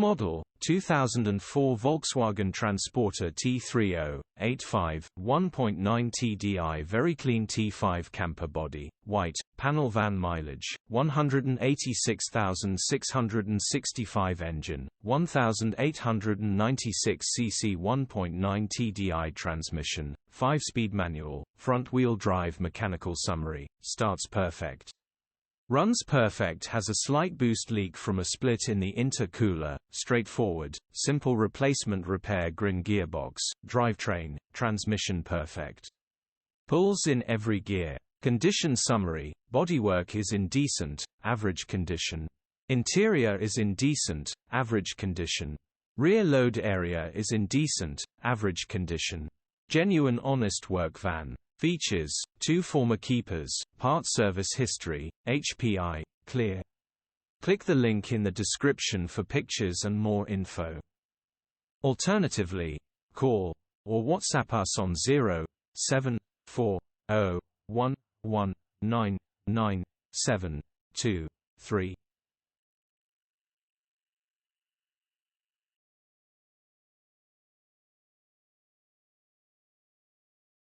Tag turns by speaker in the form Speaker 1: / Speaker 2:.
Speaker 1: model, 2004 Volkswagen Transporter T30, 85, 1.9 TDI. Very clean T5 camper body, white, panel van. Mileage, 186,665. Engine, 1,896 cc. 1.9 TDI. Transmission, 5-speed manual, front-wheel drive. Mechanical summary, starts perfect. Runs perfect. Has a slight boost leak from a split in the intercooler. Straightforward, simple replacement. Repair. Grin gearbox, drivetrain, transmission perfect. Pulls in every gear. Condition summary, bodywork is in decent, average condition. Interior is in decent, average condition. Rear load area is in decent, average condition. Genuine honest work van. Features, 2 former keepers, part service history, HPI, clear. Click the link in the description for pictures and more info. Alternatively, call or WhatsApp us on 07401199723.